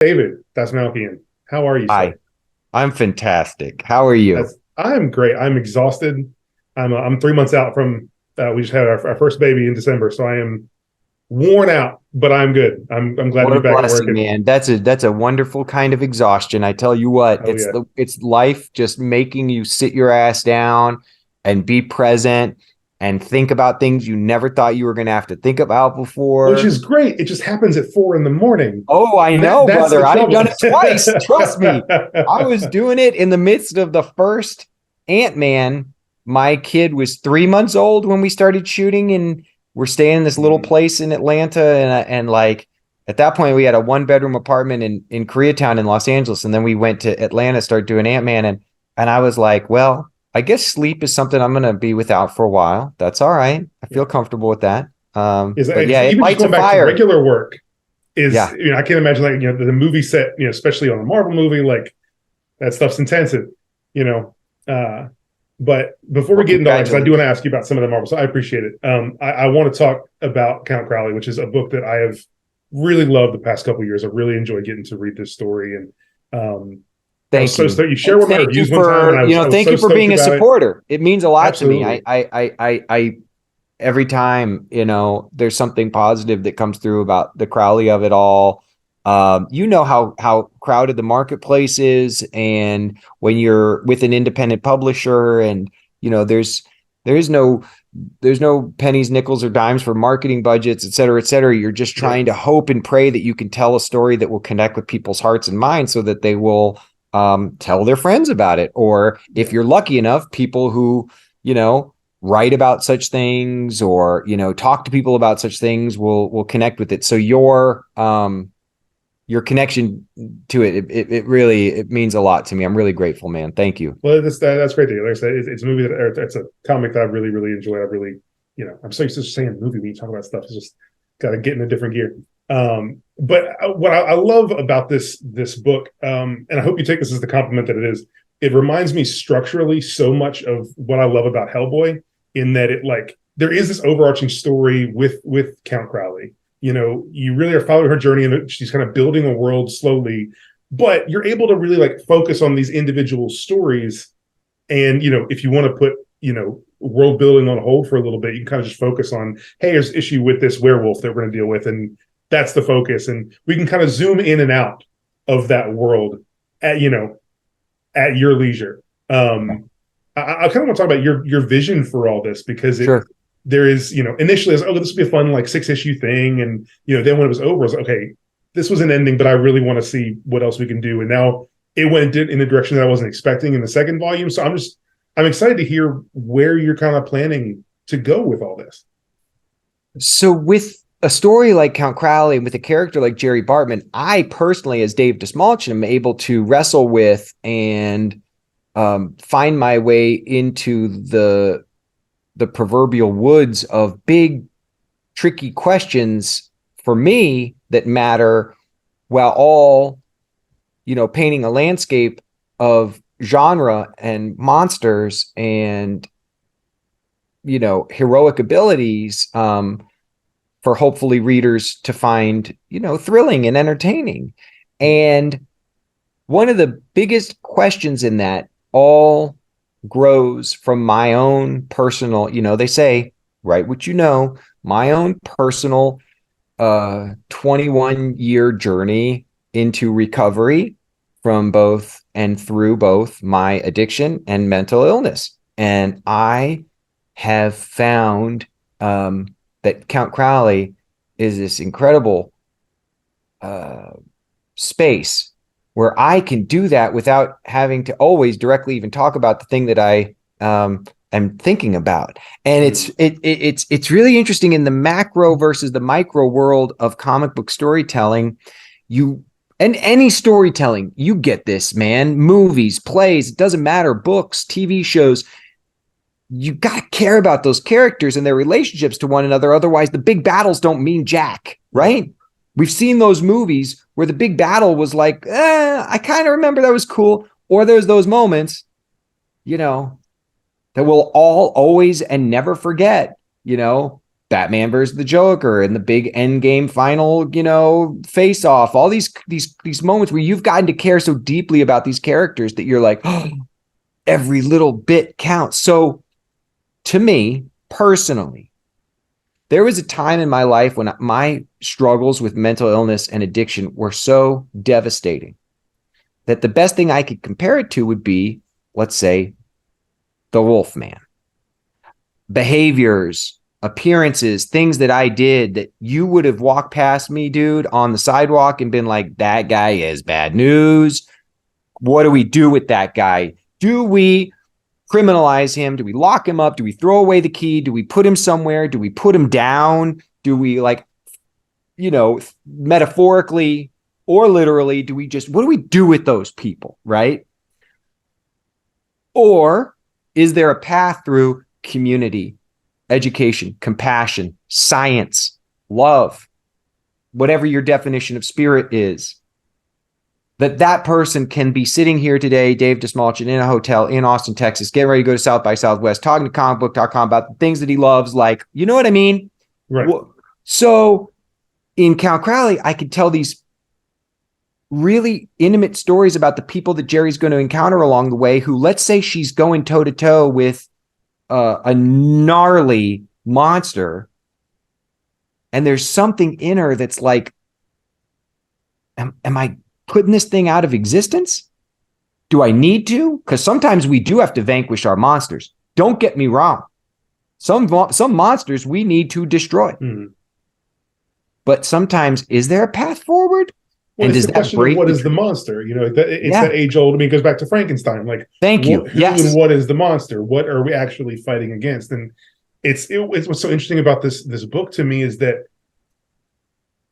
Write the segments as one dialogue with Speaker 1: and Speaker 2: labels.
Speaker 1: David Dastmalchian. How are you,
Speaker 2: Hi,
Speaker 1: sir?
Speaker 2: I'm fantastic. How are you?
Speaker 1: I'm great. I'm exhausted. I'm 3 months out from. We just had our first baby in December, so I am worn out, but I'm good. I'm glad to
Speaker 2: What
Speaker 1: be
Speaker 2: a
Speaker 1: back at work.
Speaker 2: blessing,
Speaker 1: And
Speaker 2: man. That's a wonderful kind of exhaustion. I tell you what,
Speaker 1: oh yeah,
Speaker 2: it's life just making you sit your ass down and be present and think about things you never thought you were going to have to think about
Speaker 1: which
Speaker 2: before.
Speaker 1: is great. It just happens at 4 in the morning.
Speaker 2: Oh, I
Speaker 1: That
Speaker 2: know,
Speaker 1: that's
Speaker 2: brother.
Speaker 1: the
Speaker 2: I've
Speaker 1: trouble.
Speaker 2: done it twice. Trust me. I was doing it in the midst of the first Ant-Man. My kid was 3 months old when we started shooting, and we're staying in this little place in Atlanta. And like at that point, we had a one-bedroom apartment in Koreatown in Los Angeles, and then we went to Atlanta, started doing Ant-Man, and I was like, well, I guess sleep is something I'm gonna be without for a while. That's all right. I
Speaker 1: Yeah.
Speaker 2: feel comfortable with that.
Speaker 1: Is
Speaker 2: But yeah, it
Speaker 1: even just
Speaker 2: lights a
Speaker 1: going back to
Speaker 2: fire.
Speaker 1: regular work is
Speaker 2: Yeah.
Speaker 1: I can't imagine like the movie set especially on a Marvel movie like that stuff's intensive. You know, uh, But before we
Speaker 2: Well,
Speaker 1: get into all that, because I do want to
Speaker 2: congratulations.
Speaker 1: ask you about some of the Marvels, so I appreciate it. I want to talk about Count Crowley, which is a book that I have really loved the past couple of years. I really enjoy getting to read this story, and I was
Speaker 2: Thank
Speaker 1: so
Speaker 2: you.
Speaker 1: stoked. You shared
Speaker 2: And
Speaker 1: one of my
Speaker 2: thank you
Speaker 1: reviews one time, and
Speaker 2: for,
Speaker 1: I was
Speaker 2: thank
Speaker 1: so
Speaker 2: you for
Speaker 1: stoked
Speaker 2: being a
Speaker 1: about it.
Speaker 2: supporter. It means a lot to me.
Speaker 1: Absolutely,
Speaker 2: Every time, there's something positive that comes through about the Crowley of it all. You know how crowded the marketplace is, and when you're with an independent publisher, and there is no there's no pennies, nickels, or dimes for marketing budgets, et cetera, et cetera. You're just
Speaker 1: yeah,
Speaker 2: trying to hope and pray that you can tell a story that will connect with people's hearts and minds so that they will tell their friends about it. Or if
Speaker 1: yeah.
Speaker 2: you're lucky enough, people who, you know, write about such things or, talk to people about such things will connect with it. So your connection to it really, it means a lot to me. I'm really grateful, man. Thank you.
Speaker 1: Well, that's great to hear. Like I said, it's a movie it's a comic that I really, really enjoy. I really, I'm so used to saying movie when you talk about stuff. It's just got to get in a different gear. But what I love about this book, and I hope you take this as the compliment that it is. It reminds me structurally so much of what I love about Hellboy, in that it like there is this overarching story with Count Crowley. You really are following her journey, and she's kind of building a world slowly, but you're able to really like focus on these individual stories. And if you want to put world building on hold for a little bit, you can kind of just focus on, hey, there's issue with this werewolf that we're going to deal with, and that's the focus. And we can kind of zoom in and out of that world at your leisure. I kind of want to talk about your vision for all this, because
Speaker 2: Sure.
Speaker 1: there is, initially I was, oh, this would be a fun like 6 issue thing, and then when it was over, I was like, okay, this was an ending, but I really want to see what else we can do. And now it went in the direction that I wasn't expecting in the second volume. So I'm excited to hear where you're kind of planning to go with all this.
Speaker 2: So with a story like Count Crowley, with a character like Jerry Bartman, I personally, as Dave Dastmalchian, am able to wrestle with and find my way into the proverbial woods of big, tricky questions for me that matter, while all painting a landscape of genre and monsters and heroic abilities, for hopefully readers to find thrilling and entertaining. And one of the biggest questions in that all grows from my own personal, they say, write what you know, my own personal 21-year journey into recovery from both and through both my addiction and mental illness. And I have found that Count Crowley is this incredible uh, space where I can do that without having to always directly even talk about the thing that I am thinking about. And it's really interesting in the macro versus the micro world of comic book storytelling. You and any storytelling, you get this, man. Movies, plays, it doesn't matter, books, TV shows. You got to care about those characters and their relationships to one another. Otherwise, the big battles don't mean jack, right? We've seen those movies where the big battle was like, I kind of remember that was cool. Or there's those moments, that we'll all always and never forget, Batman versus the Joker and the big end game final, face off, all these moments where you've gotten to care so deeply about these characters that you're like, oh, every little bit counts. So to me personally, there was a time in my life when my struggles with mental illness and addiction were so devastating that the best thing I could compare it to would be, let's say, the Wolfman. Behaviors, appearances, things that I did that you would have walked past me, dude, on the sidewalk and been like, that guy is bad news. What do we do with that guy? Do we criminalize him? Do we lock him up? Do we throw away the key? Do we put him somewhere? Do we put him down? Do we, metaphorically or literally, what do we do with those people, right? Or is there a path through community, education, compassion, science, love, whatever your definition of spirit is, that person can be sitting here today, Dave Dastmalchian, in a hotel in Austin, Texas, getting ready to go to South by Southwest, talking to comicbook.com about the things that he loves, like, you know what I mean?
Speaker 1: Right.
Speaker 2: So in Count Crowley, I could tell these really intimate stories about the people that Jerry's going to encounter along the way, who, let's say she's going toe to toe with a gnarly monster, and there's something in her that's like, am I putting this thing out of existence? Do I need to? Because sometimes we do have to vanquish our monsters. Don't get me wrong. Some monsters we need to destroy. Mm-hmm. But sometimes, is there a path forward?
Speaker 1: Well, and does that break? What is the monster? It's that age old. I mean, it goes back to Frankenstein. Like,
Speaker 2: thank you.
Speaker 1: Who and what is the monster? What are we actually fighting against? And it's what's so interesting about this book to me is that,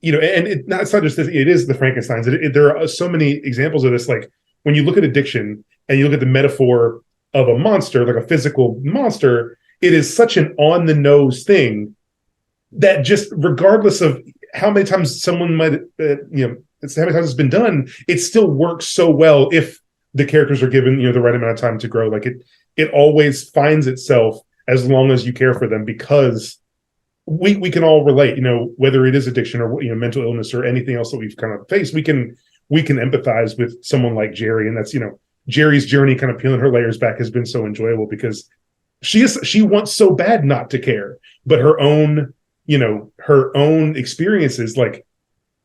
Speaker 1: and it's not just this. It is the Frankensteins. There are so many examples of this. Like when you look at addiction and you look at the metaphor of a monster, like a physical monster, it is such an on the nose thing that just regardless of how many times someone might, it's how many times it's been done, it still works so well if the characters are given, the right amount of time to grow. Like it always finds itself as long as you care for them, because we can all relate, whether it is addiction or mental illness or anything else that we've kind of faced, we can empathize with someone like Jerry. And that's, Jerry's journey kind of peeling her layers back has been so enjoyable because she wants so bad not to care, but her own experiences, like,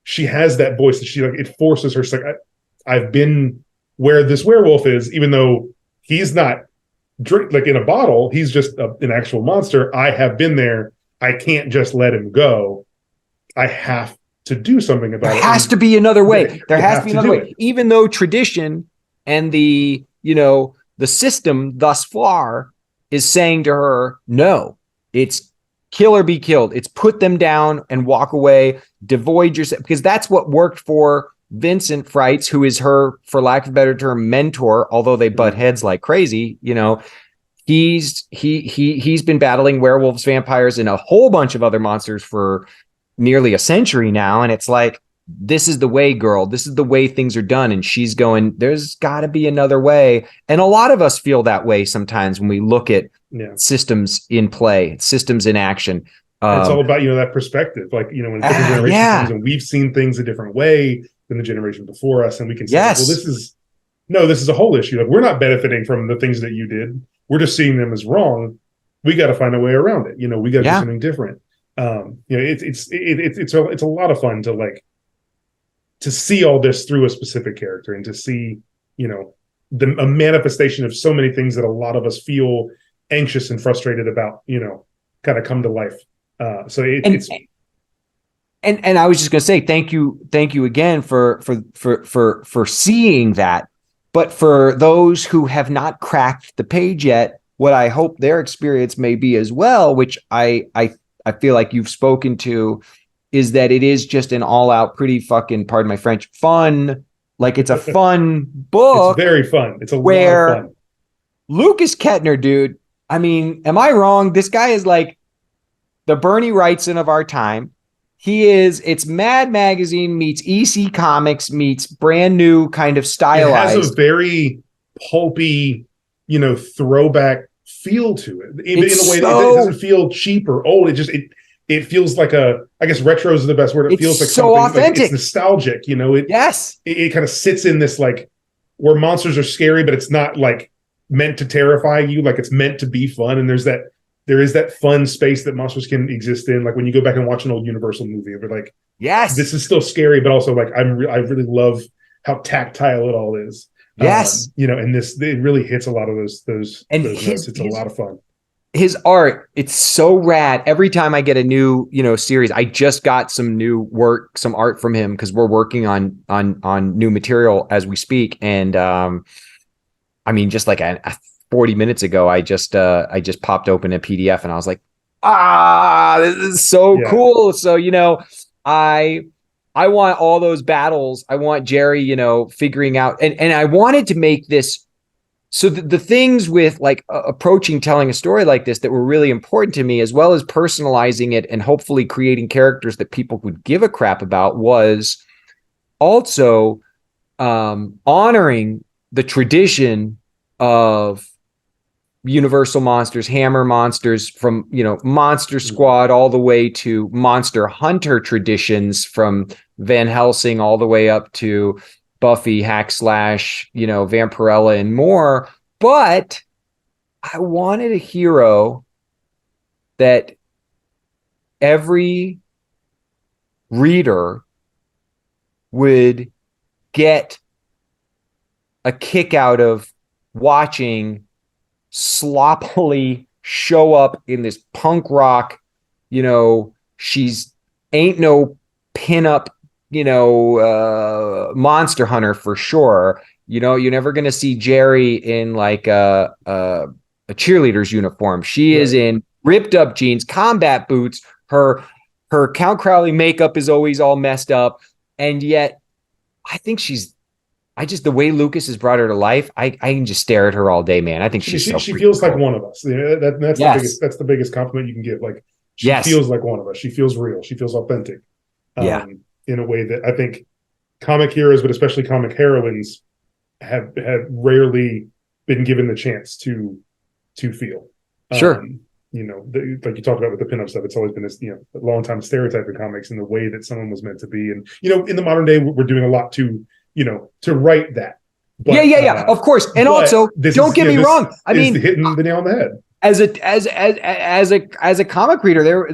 Speaker 1: she has that voice that it forces her. She's like, I've been where this werewolf is, even though he's not like in a bottle, he's just an actual monster. I have been there. I can't just let him go. I have to do something about it.
Speaker 2: There has to be another way. There has to be another way. Even though tradition and the system thus far is saying to her, no, it's kill or be killed. It's put them down and walk away, devoid yourself, because that's what worked for Vincent Freitz, who is her, for lack of a better term, mentor, although they butt heads like crazy. He's been battling werewolves, vampires, and a whole bunch of other monsters for nearly a century now. And it's like, this is the way, girl. This is the way things are done. And she's going, there's got to be another way. And a lot of us feel that way sometimes when we look at systems in play, systems in action.
Speaker 1: It's all about, that perspective. Like, when a different generation comes and we've seen things a different way than the generation before us. And we can say, well, this is a whole issue. Like, we're not benefiting from the things that you did. We're just seeing them as wrong. We got to find a way around it. We got to do something different. It's a lot of fun to see all this through a specific character and to see, a manifestation of so many things that a lot of us feel anxious and frustrated about, kind of come to life. It's
Speaker 2: and I was just going to say, thank you again for seeing that. But for those who have not cracked the page yet, what I hope their experience may be as well, which I feel like you've spoken to, is that it is just an all-out, pretty fucking, pardon my French, fun. Like, it's a fun book.
Speaker 1: It's very fun. It's a lot of fun.
Speaker 2: Lucas Kettner, dude. I mean, am I wrong? This guy is like the Bernie Wrightson of our time. It's Mad Magazine meets EC Comics meets brand new kind of stylized.
Speaker 1: It has a very pulpy, throwback feel to it. In a way, it doesn't feel cheap or old. it feels like I guess retro is the best word. It feels like
Speaker 2: so
Speaker 1: something
Speaker 2: authentic.
Speaker 1: like it's nostalgic, you know. It kind of sits in this like where monsters are scary, but it's not like meant to terrify you. Like it's meant to be fun, and there is that fun space that monsters can exist in. Like when you go back and watch an old Universal movie, but like,
Speaker 2: yes,
Speaker 1: this is still scary, but also like I really love how tactile it all is.
Speaker 2: Yes,
Speaker 1: you know, and it really hits a lot of those notes. It's a lot of fun.
Speaker 2: His art, it's so rad. Every time I get a new, series, I just got some some art from him because we're working on new material as we speak. And I mean, just like 40 minutes ago, I just popped open a PDF and I was like, this is so cool. So, I want all those battles. I want Jerry, figuring out, and I wanted to make this. So the things with like approaching telling a story like this that were really important to me, as well as personalizing it and hopefully creating characters that people would give a crap about, was also honoring the tradition of Universal Monsters, Hammer Monsters, from Monster Squad all the way to Monster Hunter traditions, from Van Helsing all the way up to Buffy, Hack Slash, Vampirella and more. But I wanted a hero that every reader would get a kick out of watching sloppily show up in this punk rock, she's ain't no pinup, monster hunter for sure. You're never going to see Jerry in like a cheerleader's uniform. She is in ripped up jeans, combat boots. Her Count Crowley makeup is always all messed up. And yet I think the way Lucas has brought her to life, I can just stare at her all day, man. I think she
Speaker 1: feels like one of us. That's the biggest compliment you can give. Like she feels like one of us. She feels real. She feels authentic. In a way that I think comic heroes, but especially comic heroines, have rarely been given the chance to feel.
Speaker 2: Sure.
Speaker 1: Like you talked about with the pinup stuff, it's always been this, a long time stereotype in comics in the way that someone was meant to be. And, in the modern day, we're doing a lot to write that. But,
Speaker 2: of course. And also, don't get me wrong. I mean,
Speaker 1: hitting the nail on the head.
Speaker 2: As a comic reader,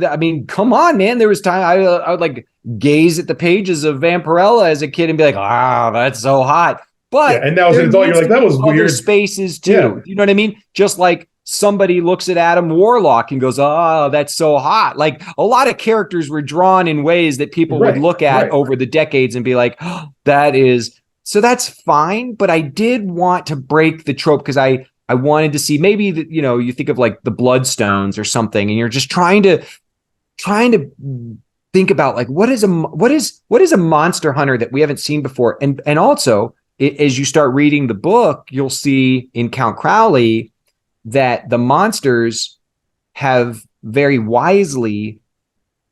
Speaker 2: come on, man. There was time I would like gaze at the pages of Vampirella as a kid and be like, that's so hot. But
Speaker 1: and now as an adult, you're like, that was weird.
Speaker 2: Spaces too. You know what I mean? Just like somebody looks at Adam Warlock and goes, that's so hot. Like a lot of characters were drawn in ways that people would look at over the decades and be like, that is. So that's fine. But I did want to break the trope because I wanted to see maybe that, you think of like the Bloodstones or something, and you're just trying to think about like, what is a monster hunter that we haven't seen before? And also as you start reading the book, you'll see in Count Crowley that the monsters have very wisely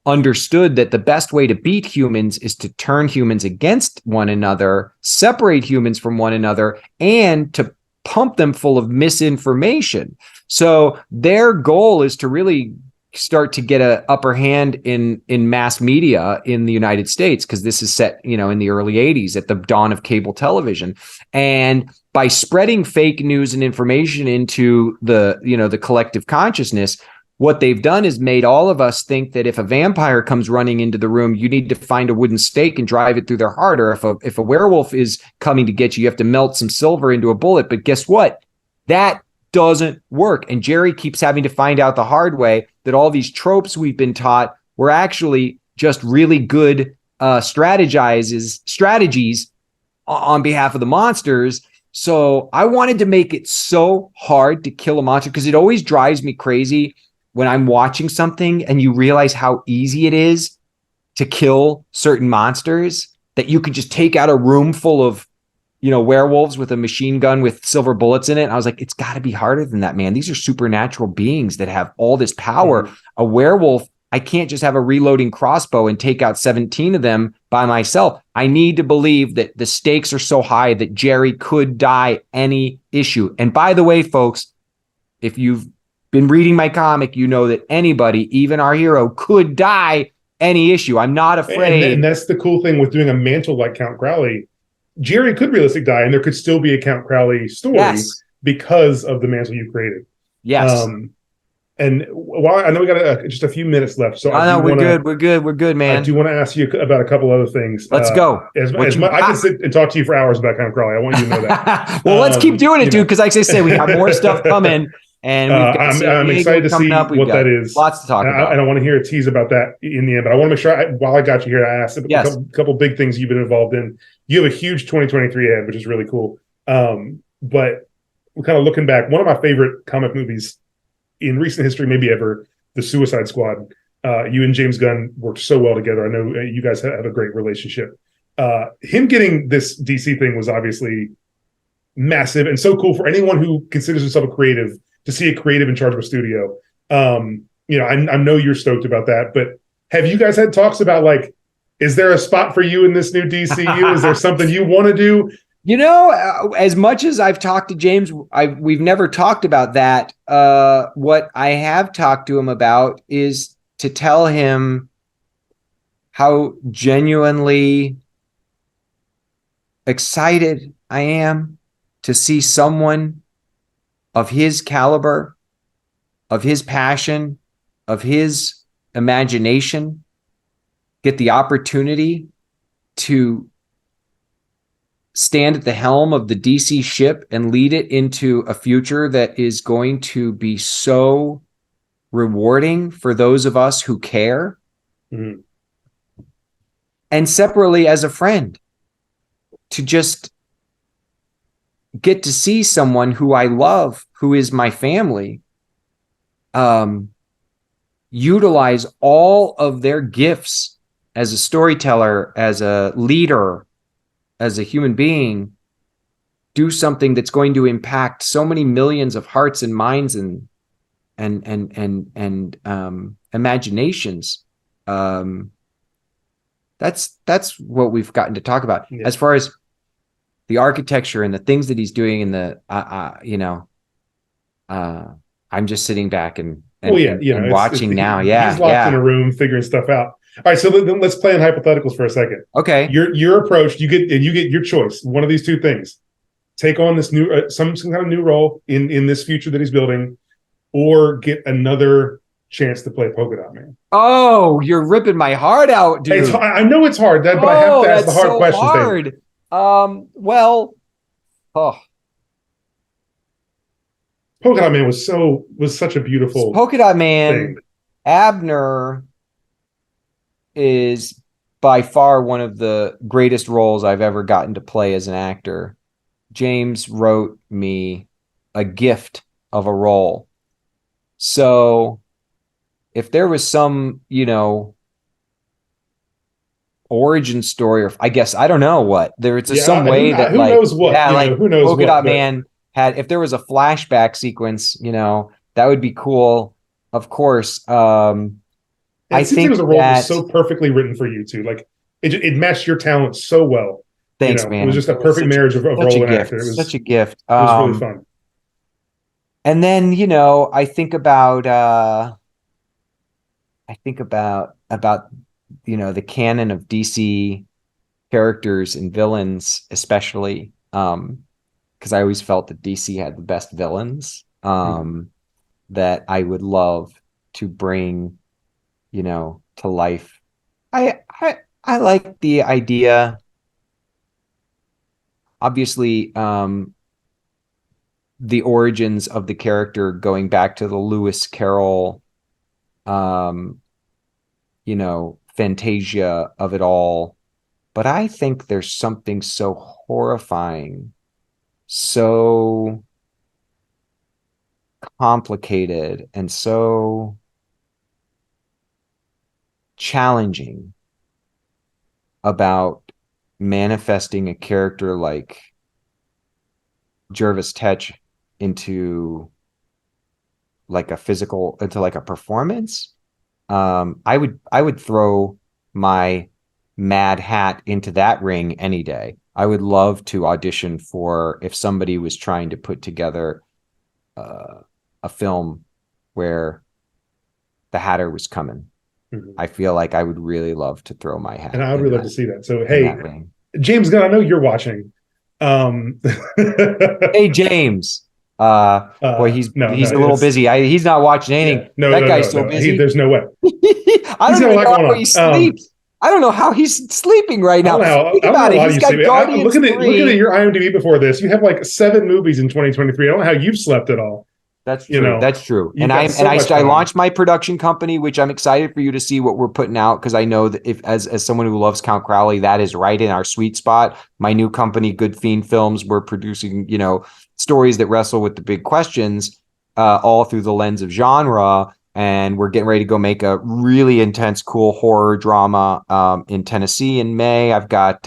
Speaker 2: understood that the best way to beat humans is to turn humans against one another, separate humans from one another, and to pump them full of misinformation. So their goal is to really start to get an upper hand in mass media in the United States, because this is set, in the early 80s at the dawn of cable television. And by spreading fake news and information into the collective consciousness, what they've done is made all of us think that if a vampire comes running into the room, you need to find a wooden stake and drive it through their heart. Or if a werewolf is coming to get you, you have to melt some silver into a bullet. But guess what? That doesn't work. And Jerry keeps having to find out the hard way that all these tropes we've been taught were actually just really good strategies on behalf of the monsters. So I wanted to make it so hard to kill a monster, because it always drives me crazy when I'm watching something and you realize how easy it is to kill certain monsters, that you could just take out a room full of, werewolves with a machine gun with silver bullets in it. And I was like, it's got to be harder than that, man. These are supernatural beings that have all this power. Mm-hmm. A werewolf, I can't just have a reloading crossbow and take out 17 of them by myself. I need to believe that the stakes are so high that Jerry could die any issue. And by the way, folks, if you've been reading my comic, you know that anybody, even our hero, could die any issue. I'm not afraid.
Speaker 1: And that's the cool thing with doing a mantle like Count Crowley. Jerry could realistically die, and there could still be a Count Crowley story because of the mantle you created.
Speaker 2: Yes.
Speaker 1: And while I know we got just a few minutes left, so
Speaker 2: we're good, man.
Speaker 1: I do want to ask you about a couple other things.
Speaker 2: Let's go.
Speaker 1: I can sit and talk to you for hours about Count Crowley. I want you to know that.
Speaker 2: Well, let's keep doing it, dude, because like I say, we got more stuff coming. And
Speaker 1: I'm excited to see what that is.
Speaker 2: Lots to talk about.
Speaker 1: And I want to hear a tease about that in the end. But I want to make sure, while I got you here, I asked a couple big things you've been involved in. You have a huge 2023 ad, which is really cool. But kind of looking back, one of my favorite comic movies in recent history, maybe ever, The Suicide Squad. You and James Gunn worked so well together. I know you guys have a great relationship. Him getting this DC thing was obviously massive and so cool for anyone who considers himself a creative to see a creative in charge of a studio. I know you're stoked about that, but have you guys had talks about, like, is there a spot for you in this new DCU? Is there something you want to do?
Speaker 2: As much as I've talked to James, we've never talked about that. What I have talked to him about is to tell him how genuinely excited I am to see someone of his caliber, of his passion, of his imagination get the opportunity to stand at the helm of the DC ship and lead it into a future that is going to be so rewarding for those of us who care. Mm-hmm. And separately, as a friend, to just get to see someone who I love, who is my family, utilize all of their gifts as a storyteller, as a leader, as a human being, do something that's going to impact so many millions of hearts and minds and imaginations. That's what we've gotten to talk about. Yeah. As far as the architecture and the things that he's doing in the, I'm just sitting back and watching now. Yeah,
Speaker 1: he's locked in a room figuring stuff out. All right, so then let's play in hypotheticals for a second.
Speaker 2: Okay,
Speaker 1: your approach, you get your choice. One of these two things: take on this new some kind of new role in this future that he's building, or get another chance to play Polka Dot Man.
Speaker 2: Oh, you're ripping my heart out, dude.
Speaker 1: I know it's hard, but I have to ask the hard questions.
Speaker 2: Hard.
Speaker 1: Polka Dot Man was such a beautiful
Speaker 2: Polka Dot Man thing. Abner is by far one of the greatest roles I've ever gotten to play as an actor. James wrote me a gift of a role. So if there was some, origin story, or I guess, I don't know what, some way that
Speaker 1: who knows what, who knows
Speaker 2: Polka Dot Man had, if there was a flashback sequence, that would be cool. Of course. I think
Speaker 1: it was a role that was so perfectly written for you too. Like it matched your talent so well.
Speaker 2: Thanks, man.
Speaker 1: It was just a perfect marriage of role and actor. It was
Speaker 2: such a gift.
Speaker 1: It was really fun.
Speaker 2: And then, I think about the canon of DC characters and villains, especially because I always felt that DC had the best villains that I would love to bring to life. I like the idea, obviously, the origins of the character going back to the Lewis Carroll, Fantasia of it all. But I think there's something so horrifying, so complicated, and so challenging about manifesting a character like Jervis Tetch into like a performance. I would throw my mad hat into that ring any day. I would love to audition for, if somebody was trying to put together a film where the Hatter was coming. I feel like I would really love to throw my hat.
Speaker 1: And I would really love to see that. So,
Speaker 2: in
Speaker 1: hey,
Speaker 2: that ring.
Speaker 1: James Gunn, I know you're watching.
Speaker 2: Hey, James. Boy, he's a little busy. He's not watching anything.
Speaker 1: Yeah,
Speaker 2: that guy's so busy.
Speaker 1: There's no way.
Speaker 2: I don't even know how he sleeps. I don't know how he's sleeping right now.
Speaker 1: Think about it. He's got Guardians. Look at your IMDb before this. You have like 7 movies in 2023. I don't know how you've slept at all.
Speaker 2: That's true. That's true. And I launched my production company, which I'm excited for you to see what we're putting out, because I know that if as someone who loves Count Crowley, that is right in our sweet spot. My new company, Good Fiend Films, we're producing, stories that wrestle with the big questions, all through the lens of genre. And we're getting ready to go make a really intense, cool horror drama in Tennessee in May. I've got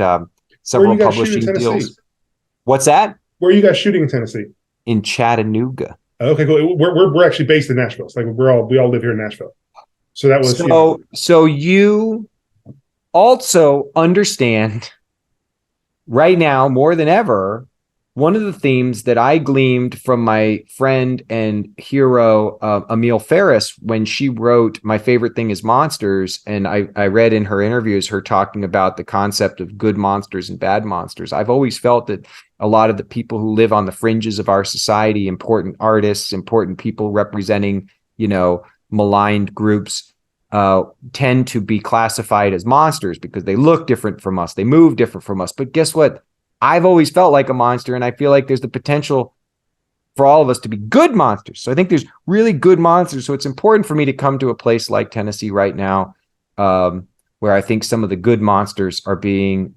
Speaker 2: several publishing deals. What's that?
Speaker 1: Where are you guys shooting in Tennessee?
Speaker 2: In Chattanooga.
Speaker 1: Okay, cool. We're actually based in Nashville. It's like we all live here in Nashville. So that was
Speaker 2: so you also understand right now more than ever, one of the themes that I gleaned from my friend and hero Emile Ferris when she wrote My Favorite Thing is Monsters, and I read in her interviews her talking about the concept of good monsters and bad monsters. I've always felt that a lot of the people who live on the fringes of our society, important artists, important people representing, maligned groups, tend to be classified as monsters because they look different from us. They move different from us. But guess what? I've always felt like a monster, and I feel like there's the potential for all of us to be good monsters. So I think there's really good monsters. So it's important for me to come to a place like Tennessee right now, where I think some of the good monsters are being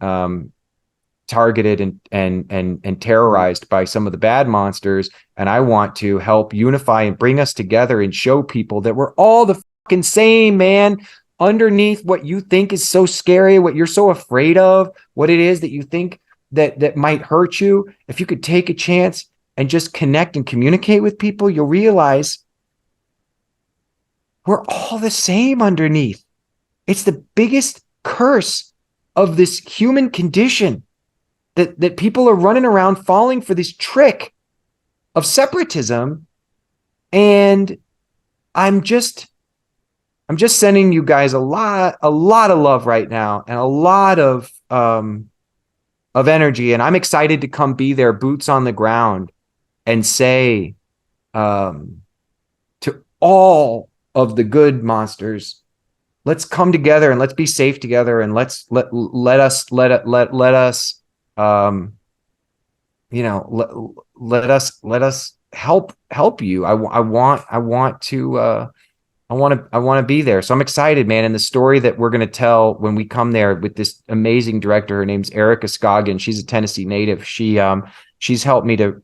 Speaker 2: targeted and terrorized by some of the bad monsters. And I want to help unify and bring us together and show people that we're all the fucking same, man. Underneath what you think is so scary, what you're so afraid of, what it is that you think that might hurt you, if you could take a chance and just connect and communicate with people, you'll realize we're all the same underneath. It's the biggest curse of this human condition that people are running around falling for this trick of separatism. And I'm just sending you guys a lot of love right now, and a lot of energy. And I'm excited to come be there, boots on the ground, and say to all of the good monsters, let's come together and let's be safe together, and let us help you. I want to be there. So I'm excited, man. And the story that we're going to tell when we come there with this amazing director, her name's Erica Scoggin. She's a Tennessee native. She's helped me to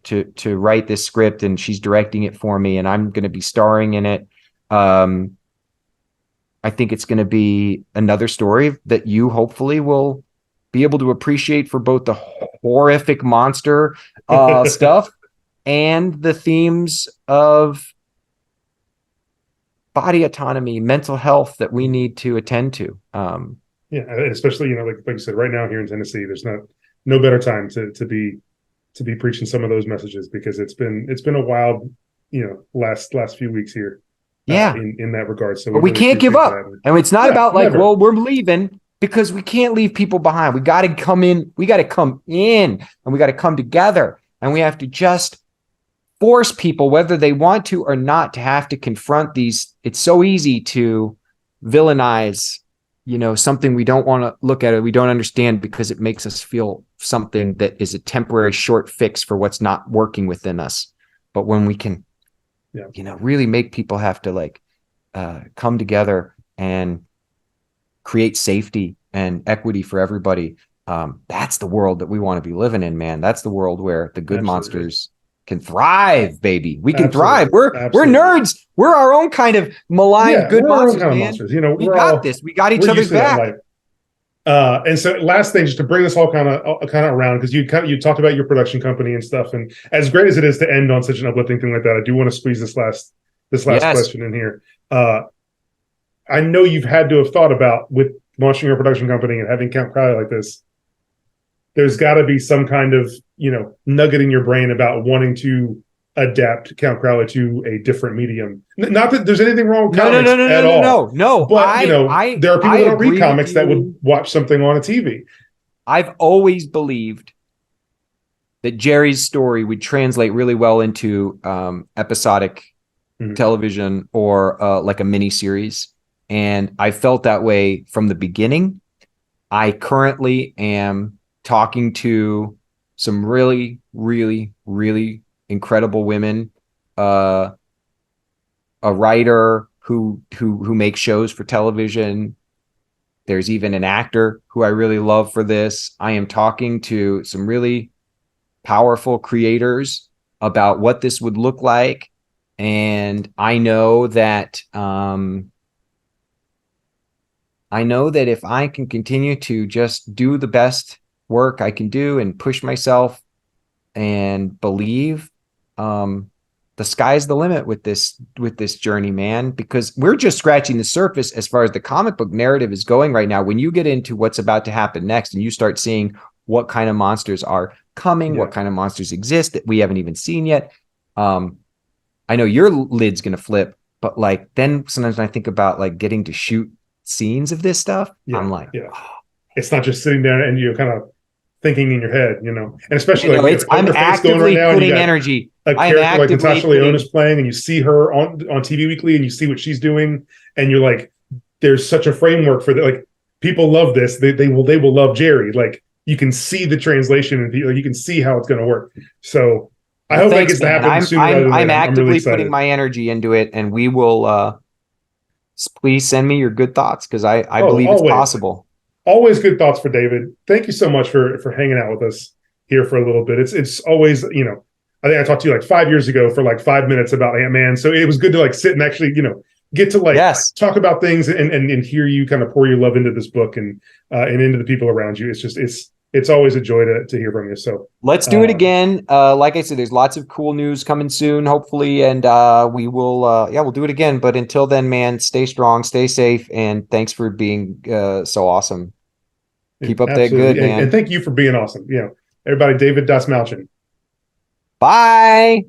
Speaker 2: write this script, and she's directing it for me, and I'm going to be starring in it. I think it's going to be another story that you hopefully will be able to appreciate for both the horrific monster stuff and the themes of body autonomy, mental health that we need to attend to.
Speaker 1: Yeah, especially like you said, right now here in Tennessee, there's no better time to be preaching some of those messages, because it's been a wild last few weeks here.
Speaker 2: Yeah,
Speaker 1: in that regard. So
Speaker 2: but we can't give up, and it's not about like, well, we're leaving, because we can't leave people behind. We got to come in. We got to come in, and we got to come together, and we have to just force people, whether they want to or not, to have to confront these. It's so easy to villainize, something we don't want to look at, it we don't understand, because it makes us feel something that is a temporary short fix for what's not working within us. But when we can, really make people have to come together and create safety and equity for everybody, that's the world that we want to be living in, man. That's the world where the good monsters can thrive, baby. We can thrive. We're nerds. We're our own kind of maligned good monsters, man. Monsters.
Speaker 1: We
Speaker 2: got this. We got each other's back.
Speaker 1: And so, last thing, just to bring this all kind of around, because you talked about your production company and stuff, and as great as it is to end on such an uplifting thing like that, I do want to squeeze this last question in here. I know you've had to have thought about, with launching your production company and having Count Crowley like this, there's got to be some kind of nugget in your brain about wanting to adapt Count Crowley to a different medium. Not that there's anything wrong with
Speaker 2: No,
Speaker 1: comics at all.
Speaker 2: no.
Speaker 1: But there are people that don't read comics that would watch something on a TV.
Speaker 2: I've always believed that Jerry's story would translate really well into episodic television or like a mini series. And I felt that way from the beginning. I currently am talking to some really, really, really incredible women, a writer who makes shows for television. There's even an actor who I really love for this. I am talking to some really powerful creators about what this would look like. And I know that if I can continue to just do the best work I can do and push myself and believe, the sky's the limit with this journey, man, because we're just scratching the surface as far as the comic book narrative is going right now. When you get into what's about to happen next and you start seeing what kind of monsters are coming, what kind of monsters exist that we haven't even seen yet. I know your lid's going to flip, but like, then sometimes when I think about like getting to shoot scenes of this stuff, I'm like,
Speaker 1: it's not just sitting there and you're kind of thinking in your head, and especially
Speaker 2: I'm actively putting energy.
Speaker 1: A character like Natasha Lyonne is playing, and you see her on TV weekly, and you see what she's doing, and you're like, there's such a framework for that. Like, people love this. They will love Jerry. Like, you can see the translation, and you can see how it's going to work. So I hope that gets to happen sooner rather than later.
Speaker 2: I'm actively
Speaker 1: really
Speaker 2: putting my energy into it, and we will. Please send me your good thoughts because I believe it's possible.
Speaker 1: Always good thoughts for David. Thank you so much for hanging out with us here for a little bit. It's always, I think I talked to you like 5 years ago for like 5 minutes about Ant-Man. So it was good to like sit and actually, get to like talk about things and hear you kind of pour your love into this book and into the people around you. It's just, it's always a joy to hear from you. So
Speaker 2: let's do it again. Like I said, there's lots of cool news coming soon, hopefully. And we will, we'll do it again. But until then, man, stay strong, stay safe. And thanks for being so awesome. Keep up that good, man.
Speaker 1: And thank you for being awesome. Everybody, David Dastmalchian.
Speaker 2: Bye.